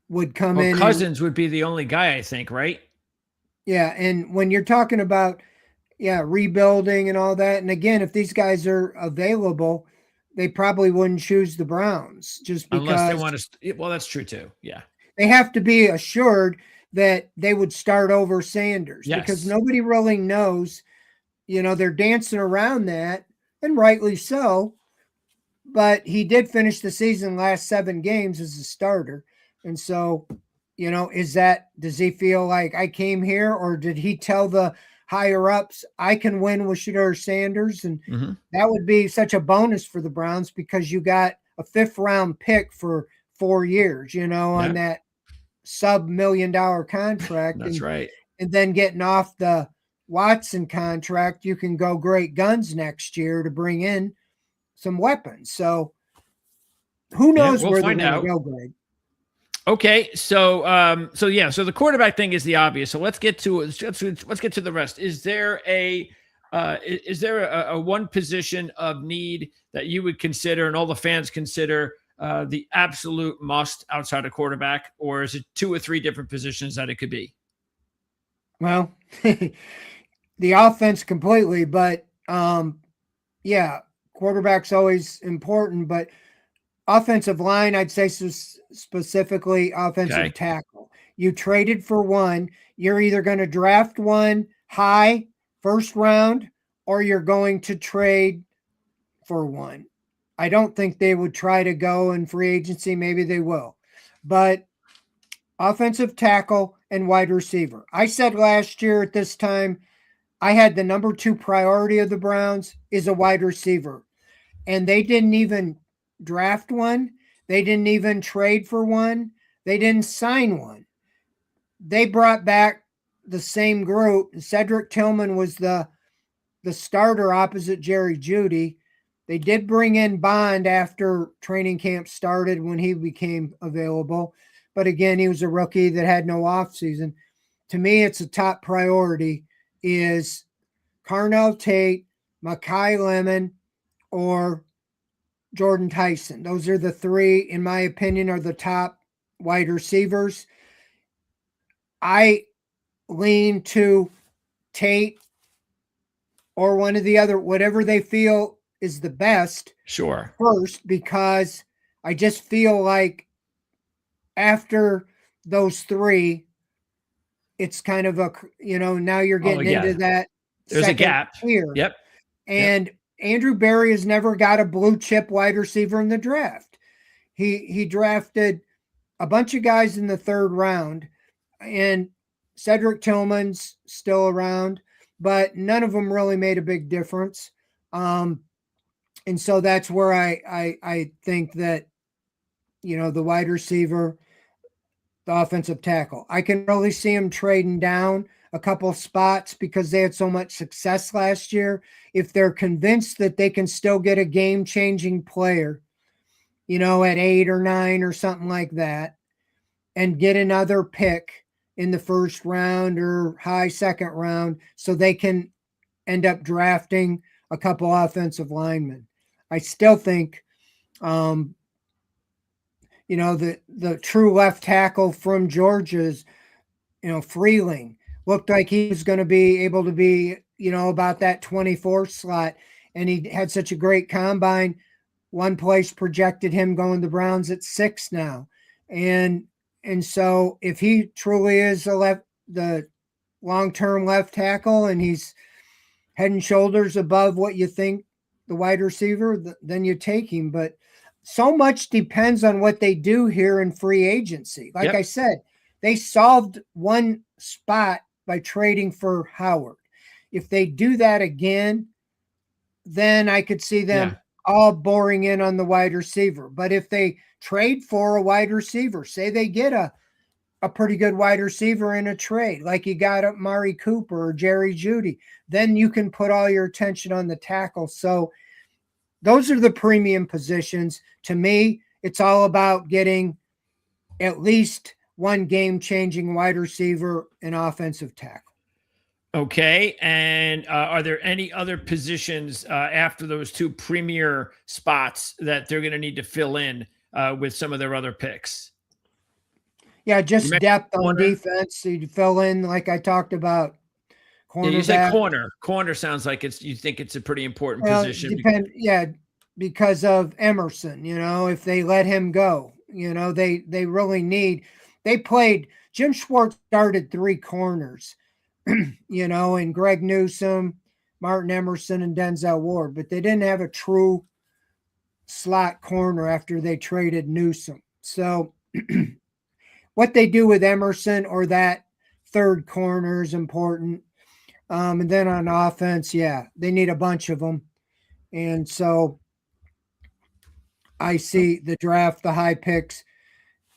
would come in. Cousins would be the only guy, I think, right? Yeah, and when you're talking about rebuilding and all that, and again, if these guys are available, they probably wouldn't choose the Browns just because, unless they want to. Well, that's true too. Yeah, they have to be assured that they would start over Sanders, because nobody really knows. They're dancing around that, and rightly so. But he did finish the season last 7 games as a starter, and so, does he feel like, I came here, or did he tell the higher ups, I can win with Shedeur Sanders? And that would be such a bonus for the Browns, because you got a 5th round pick for 4 years, on that sub $1 million contract. That's right. And then getting off the Watson contract, you can go great guns next year to bring in some weapons. So who knows where they're going to go, Greg? Okay, so the quarterback thing is the obvious. So let's get to the rest. Is there a one position of need that you would consider, and all the fans consider, the absolute must outside of quarterback, or is it 2 or 3 different positions that it could be? Well, the offense completely, but quarterback's always important, but offensive line, I'd say specifically offensive tackle. You traded for one. You're either going to draft one high, 1st round, or you're going to trade for one. I don't think they would try to go in free agency. Maybe they will. But offensive tackle and wide receiver. I said last year at this time, I had the number 2 priority of the Browns is a wide receiver. And they didn't even draft one. They didn't even trade for one. They didn't sign one. They brought back the same group. Cedric Tillman was the starter opposite Jerry Jeudy. They did bring in Bond after training camp started, when he became available. But again, he was a rookie that had no offseason. To me, it's a top priority is Carnell Tate, Mekhi Lemon, or Jordan Tyson. Those are the 3, in my opinion, are the top wide receivers. I lean to Tate or one of the other, whatever they feel is the best. Sure. First, because I just feel like after those 3, it's kind of now you're getting into that. There's a gap here. Yep. And Andrew Berry has never got a blue chip wide receiver in the draft. He drafted a bunch of guys in the third round, and Cedric Tillman's still around, but none of them really made a big difference. And so that's where I think that, the wide receiver, the offensive tackle, I can really see him trading down a couple spots because they had so much success last year. If they're convinced that they can still get a game-changing player, at 8 or 9 or something like that, and get another pick in the first round or high second round so they can end up drafting a couple offensive linemen. I still think, the true left tackle from Georgia's, Freeling, looked like he was going to be able to be, about that 24th slot. And he had such a great combine. One place projected him going to Browns at 6 now. And so if he truly is the long-term left tackle and he's head and shoulders above what you think the wide receiver, then you take him. But so much depends on what they do here in free agency. Like I said, they solved one spot by trading for Howard. If they do that again, then I could see them all boring in on the wide receiver. But if they trade for a wide receiver, say they get a pretty good wide receiver in a trade, like you got Amari Cooper or Jerry Jeudy, then you can put all your attention on the tackle. So those are the premium positions. To me, it's all about getting at least one game-changing wide receiver and offensive tackle. Okay. And are there any other positions after those 2 premier spots that they're going to need to fill in with some of their other picks? Yeah, just depth on defense. So you fill in, like I talked about. Yeah, you said corner. Corner sounds like you think it's a pretty important position. Because of Emerson, if they let him go, they really need. Jim Schwartz started 3 corners, and Greg Newsome, Martin Emerson, and Denzel Ward, but they didn't have a true slot corner after they traded Newsome. So what they do with Emerson or that third corner is important. And then on offense, they need a bunch of them. And so I see the draft, the high picks.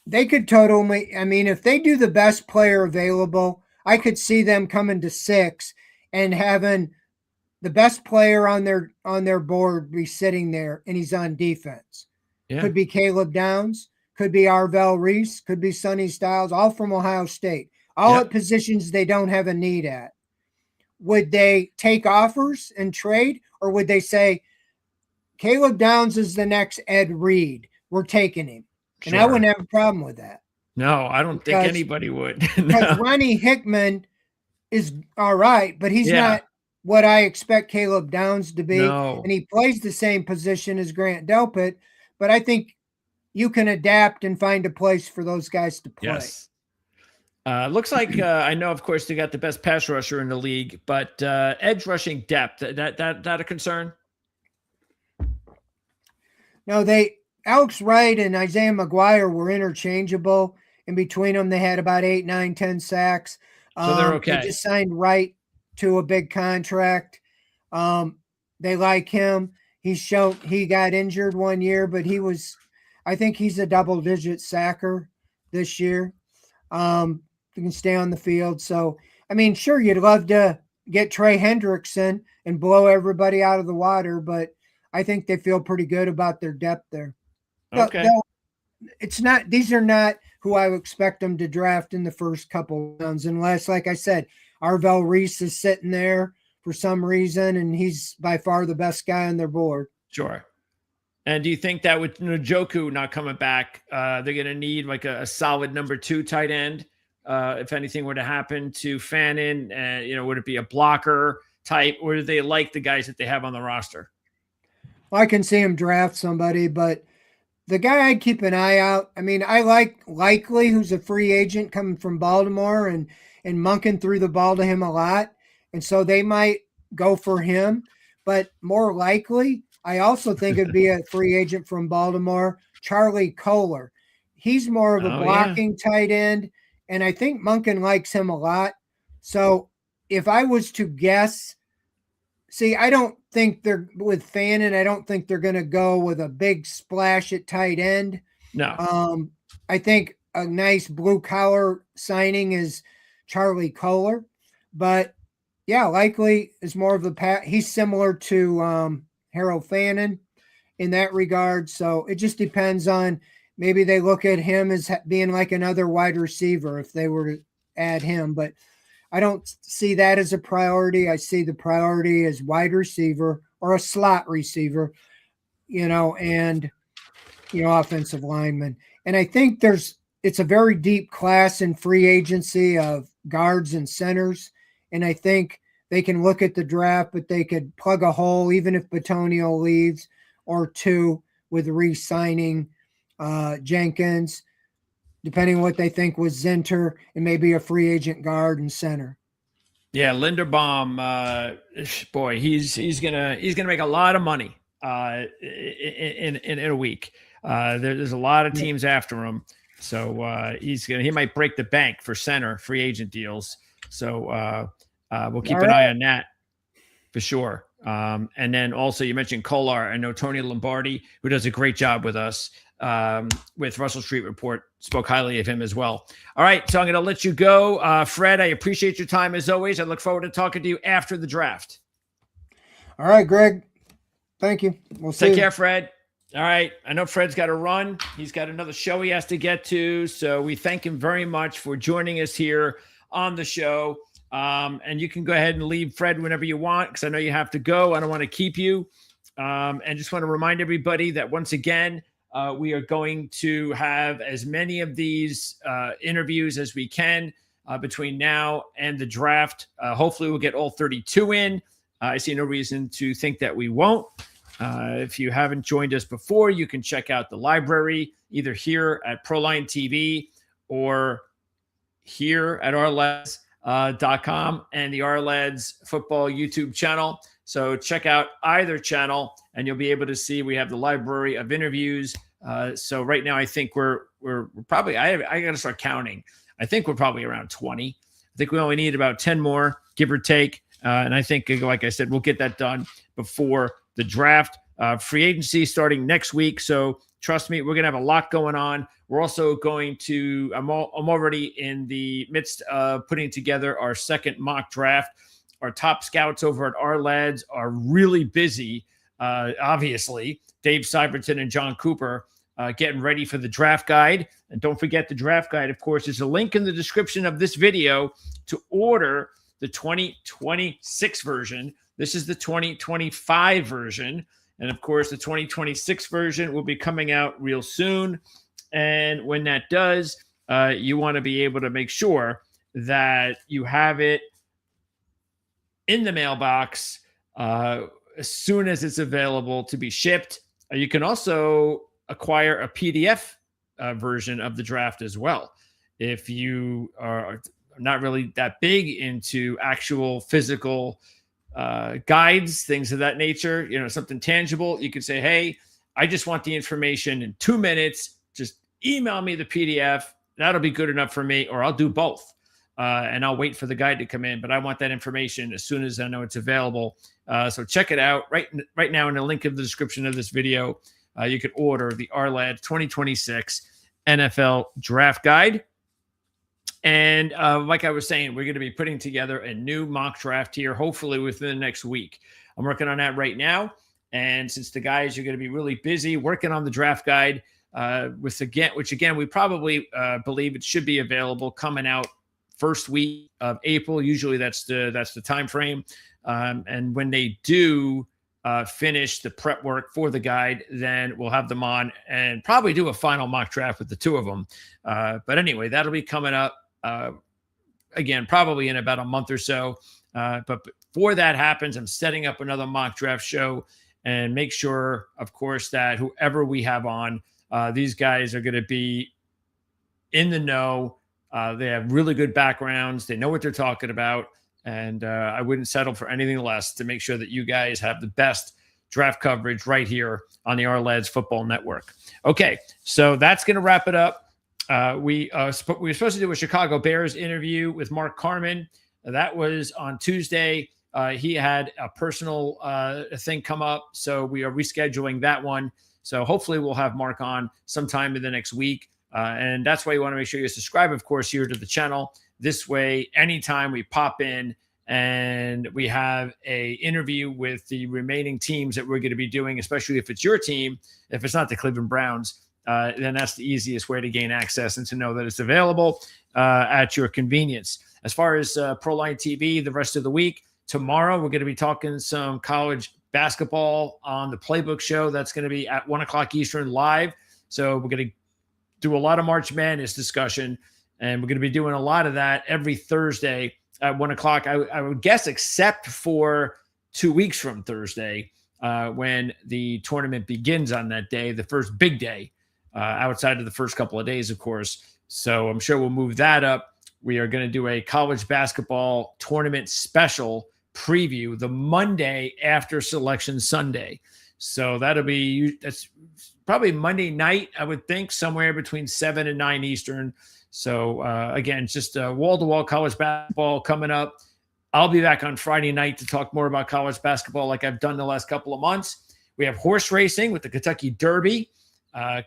They could totally, if they do the best player available, I could see them coming to 6 and having the best player on their board be sitting there, and he's on defense. Yeah. Could be Caleb Downs, could be Arvell Reese, could be Sonny Styles, all from Ohio State, all at positions they don't have a need at. Would they take offers and trade, or would they say, Caleb Downs is the next Ed Reed, we're taking him? Sure. And I wouldn't have a problem with that. No, I don't think anybody would. Because Ronnie Hickman is all right, but he's not what I expect Caleb Downs to be. No. And he plays the same position as Grant Delpit, but I think you can adapt and find a place for those guys to play. Yes. Looks like I know, of course, they got the best pass rusher in the league, but edge rushing depth, that a concern? No, Alex Wright and Isaiah McGuire were interchangeable. In between them, they had about 8, 9, 10 sacks. So they're okay. They just signed Wright to a big contract. They like him. He got injured one year, but I think he's a double-digit sacker this year. He can stay on the field. So, sure, you'd love to get Trey Hendrickson and blow everybody out of the water, but I think they feel pretty good about their depth there. Okay. These are not who I would expect them to draft in the first couple rounds, unless, like I said, Arvell Reese is sitting there for some reason, and he's by far the best guy on their board. Sure. And do you think that with Njoku not coming back, they're going to need like a solid number 2 tight end? If anything were to happen to Fannin, would it be a blocker type, or do they like the guys that they have on the roster? Well, I can see him draft somebody, but the guy I'd keep an eye out. I like Likely, who's a free agent coming from Baltimore, and Monken threw the ball to him a lot. And so they might go for him. but more likely, I also think it'd be a free agent from Baltimore, Charlie Kohler. He's more of a blocking tight end, and I think Monken likes him a lot. So if I was to guess, see, I don't think they're with Fannin. I don't think they're going to go with a big splash at tight end. No. I think a nice blue collar signing is Charlie Kohler, but yeah, likely is more of a he's similar to Harold Fannin in that regard. So it just depends on, maybe they look at him as being like another wide receiver if they were to add him, but I don't see that as a priority. I see the priority as wide receiver or a slot receiver, and offensive lineman. And I think it's a very deep class in free agency of guards and centers. And I think they can look at the draft, but they could plug a hole, even if Batonio leaves, or two with re-signing Jenkins, depending on what they think was Zinter, and maybe a free agent guard and center. Yeah, Linderbaum, boy, he's gonna make a lot of money in a week. There's a lot of teams after him, so he might break the bank for center free agent deals. So we'll keep an eye on that for sure. And then also you mentioned Kolar. I know Tony Lombardi, who does a great job with us with Russell Street Report, spoke highly of him as well. All right, so I'm going to let you go. Fred, I appreciate your time as always. I look forward to talking to you after the draft. All right, Greg. Thank you. We'll see. Take care, Fred. All right. I know Fred's got to run. He's got another show he has to get to. So we thank him very much for joining us here on the show. And you can go ahead and leave, Fred, whenever you want, because I know you have to go. I don't want to keep you. And just want to remind everybody that once again, we are going to have as many of these interviews as we can between now and the draft. Hopefully we'll get all 32 in. I see no reason to think that we won't. If you haven't joined us before, you can check out the library either here at Proline TV or here at Ourlads.com and the Ourlads football YouTube channel. So check out either channel and you'll be able to see we have the library of interviews. So right now I think we're probably, I got to start counting. I think we're probably around 20. I think we only need about 10 more, give or take. And I think, like I said, we'll get that done before the draft. Free agency starting next week. So trust me, we're going to have a lot going on. We're also going to, I'm already in the midst of putting together our second mock draft. Our top scouts over at Ourlads are really busy. Obviously, Dave Syverton and John Cooper getting ready for the draft guide. And don't forget the draft guide, of course, is a link in the description of this video to order the 2026 version. This is the 2025 version. And of course, the 2026 version will be coming out real soon. And when that does, you want to be able to make sure that you have it in the mailbox as soon as it's available to be shipped. You can also acquire a PDF version of the draft as well. If you are not really that big into actual physical guides, things of that nature, something tangible, you could say, hey, I just want the information in 2 minutes. Just email me the PDF. That'll be good enough for me, or I'll do both. And I'll wait for the guide to come in, but I want that information as soon as I know it's available. So check it out right now in the link in the description of this video. You can order the Ourlads 2026 NFL Draft Guide. And like I was saying, we're going to be putting together a new mock draft here, hopefully within the next week. I'm working on that right now. And since the guys are going to be really busy working on the draft guide, which again, we probably believe it should be available coming out first week of April. Usually that's the time frame. And when they do finish the prep work for the guide, then we'll have them on and probably do a final mock draft with the two of them. But anyway, that'll be coming up again, probably in about a month or so. But before that happens, I'm setting up another mock draft show and make sure, of course, that whoever we have on, these guys are going to be in the know. They have really good backgrounds. They know what they're talking about. And I wouldn't settle for anything less to make sure that you guys have the best draft coverage right here on the Ourlads Football Network. Okay, so that's going to wrap it up. We were supposed to do a Chicago Bears interview with Mark Carman. That was on Tuesday. He had a personal thing come up, so we are rescheduling that one. So hopefully we'll have Mark on sometime in the next week. And that's why you want to make sure you subscribe, of course, here to the channel. This way, anytime we pop in and we have a interview with the remaining teams that we're going to be doing, especially if it's your team, if it's not the Cleveland Browns, then that's the easiest way to gain access and to know that it's available at your convenience. As far as ProLine TV, the rest of the week, tomorrow we're going to be talking some college basketball on the Playbook Show. That's going to be at 1 o'clock Eastern live. So we're going to do a lot of March Madness discussion, and we're going to be doing a lot of that every Thursday at 1 o'clock. I would guess, except for 2 weeks from Thursday, when the tournament begins on that day, the first big day, outside of the first couple of days, of course. So I'm sure we'll move that up. We are going to do a college basketball tournament special preview the Monday after Selection Sunday. So that's probably Monday night, I would think, somewhere between 7 and 9 Eastern. So, again, just wall-to-wall college basketball coming up. I'll be back on Friday night to talk more about college basketball like I've done the last couple of months. We have horse racing with the Kentucky Derby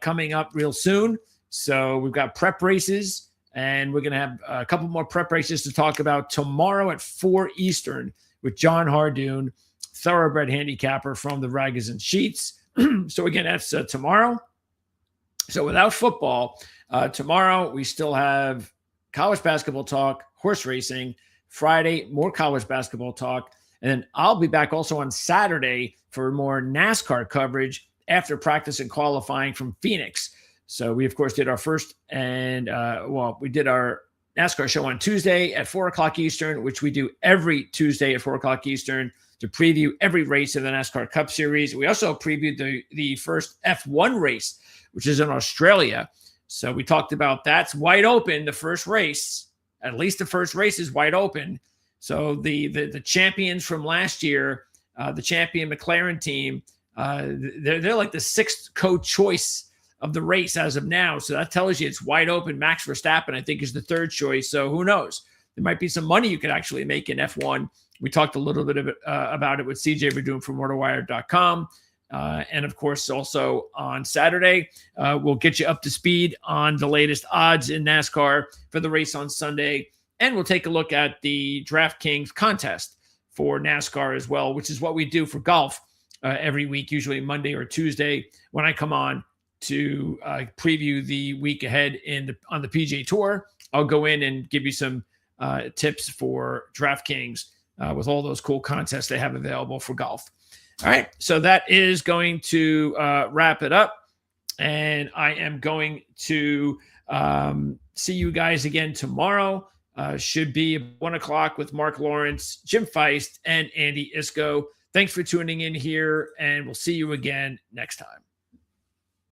coming up real soon. So we've got prep races, and we're going to have a couple more prep races to talk about tomorrow at 4 Eastern with John Hardoon, thoroughbred handicapper from the Ragas and Sheets. So, again, that's tomorrow. So without football, tomorrow we still have college basketball talk, horse racing. Friday, more college basketball talk. And then I'll be back also on Saturday for more NASCAR coverage after practice and qualifying from Phoenix. So we, of course, did our first we did our NASCAR show on Tuesday at 4 o'clock Eastern, which we do every Tuesday at 4 o'clock Eastern to preview every race of the NASCAR Cup Series. We also previewed the first F1 race, which is in Australia. So we talked about that's wide open, the first race. At least the first race is wide open. So the champions from last year, the champion McLaren team, they're like the sixth co-choice of the race as of now. So that tells you it's wide open. Max Verstappen, I think, is the third choice. So who knows? There might be some money you could actually make in F1. We talked a little bit about it with CJ Verdun from MotorWire.com. And, of course, also on Saturday, we'll get you up to speed on the latest odds in NASCAR for the race on Sunday. And we'll take a look at the DraftKings contest for NASCAR as well, which is what we do for golf every week, usually Monday or Tuesday when I come on to preview the week ahead on the PGA Tour. I'll go in and give you some tips for DraftKings with all those cool contests they have available for golf. All right, so that is going to wrap it up, and I am going to see you guys again tomorrow. Should be 1 o'clock with Mark Lawrence, Jim Feist, and Andy Isco. Thanks for tuning in here, and we'll see you again next time.